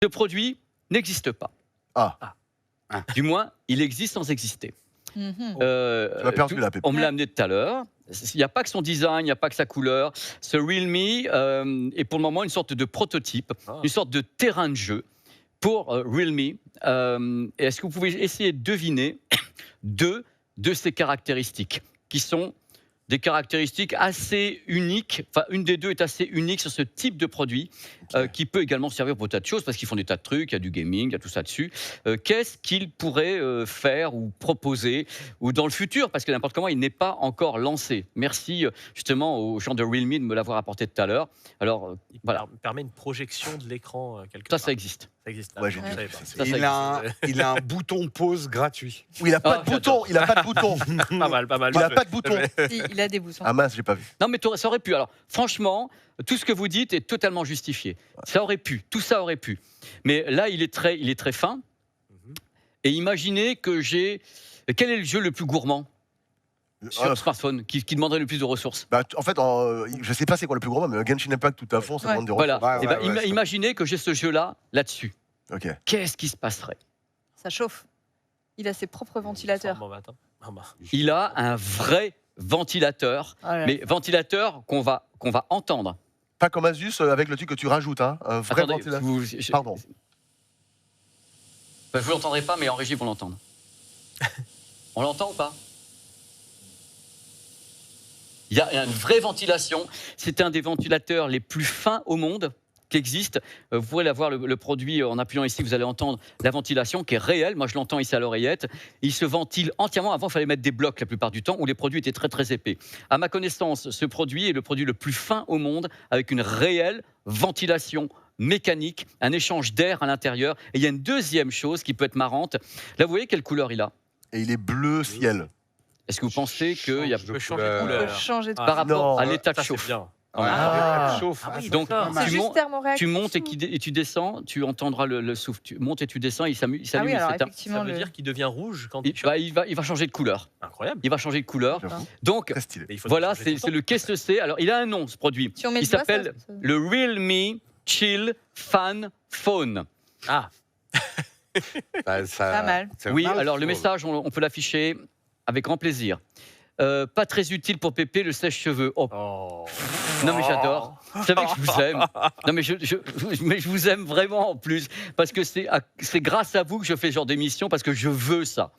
Ce produit n'existe pas. Ah. Du moins, il existe sans exister. Tu m'as perdu là, Pépé. On me l'a amené tout à l'heure. Il n'y a pas que son design, il n'y a pas que sa couleur. Ce Realme est pour le moment une sorte de prototype, une sorte de terrain de jeu pour Realme. Est-ce que vous pouvez essayer de deviner deux de ses caractéristiques, qui sont des caractéristiques assez uniques. Enfin, une des deux est assez unique sur ce type de produit, qui peut également servir pour des tas de choses, parce qu'ils font des tas de trucs, il y a du gaming, il y a tout ça dessus. Qu'est-ce qu'ils pourraient faire ou proposer, ou dans le futur, parce que n'importe comment, il n'est pas encore lancé. Merci justement aux gens de Realme de me l'avoir apporté tout à l'heure. Alors, Il voilà. permet une projection de l'écran quelque Ça, part. ça existe. Ça existe. Ouais, je j'ai ne vu. savais pas. Ça Il a un bouton pause gratuit. Oui, il a pas de bouton. Il a pas de bouton. Pas mal, pas mal. Il a pas de bouton. Il a des boutons. Ah mince, j'ai pas vu. Non, mais ça aurait pu. Alors, franchement, tout ce que vous dites est totalement justifié. Ça aurait pu. Tout ça aurait pu. Mais là, il est très fin. Et imaginez que j'ai... Quel est le jeu le plus gourmand sur smartphone, qui demanderait le plus de ressources? Bah, en fait, je sais pas c'est quoi le plus gros, mais Genshin Impact tout à fond, ça demande des Voilà. ressources. Eh ben, imaginez que j'ai ce jeu-là, là-dessus. Ok. Qu'est-ce qui se passerait? Ça chauffe. Il a ses propres ventilateurs. Il a un vrai ventilateur, mais ventilateur qu'on va entendre. Pas comme Asus avec le truc que tu rajoutes, hein. Un vrai Attendez, ventilateur. Pardon. Vous ne l'entendrez pas, mais en régie, vous l'entendez. On l'entend ou pas? Il y a une vraie ventilation. C'est un des ventilateurs les plus fins au monde qui existe. Vous pourrez l'avoir, le produit, en appuyant ici, vous allez entendre la ventilation qui est réelle. Moi, je l'entends ici à l'oreillette. Il se ventile entièrement. Avant, il fallait mettre des blocs la plupart du temps, où les produits étaient très épais. À ma connaissance, ce produit est le produit le plus fin au monde, avec une réelle ventilation mécanique, un échange d'air à l'intérieur. Et il y a une deuxième chose qui peut être marrante. Là, vous voyez quelle couleur il a? Et il est bleu ciel. Est-ce que vous pensez qu'il y a... peut changer de On peut couleur. changer de Par rapport à l'état de Ça, c'est chauffe. bien. Donc, C'est juste thermoréactif. tu montes et tu descends, tu entendras le souffle. Tu montes et tu descends, il s'allume. Ah oui, alors il s'éteint. effectivement, Ça veut dire qu'il devient rouge quand il va changer de couleur. Incroyable. Il va changer de couleur. Donc, Très stylé. Mais il faut voilà, changer tout le c'est temps. le qu'est-ce que c'est. Alors, il a un nom, ce produit. Si on met Il le doigt, s'appelle ça- le Realme Chill Fan Phone. Ah, Pas mal. Oui, alors le message, on peut l'afficher avec grand plaisir. Pas très utile pour Pépé, le sèche-cheveux. Oh. Non mais j'adore. Vous savez que je vous aime. Non mais je vous aime vraiment en plus parce que c'est grâce à vous que je fais ce genre d'émission parce que je veux ça.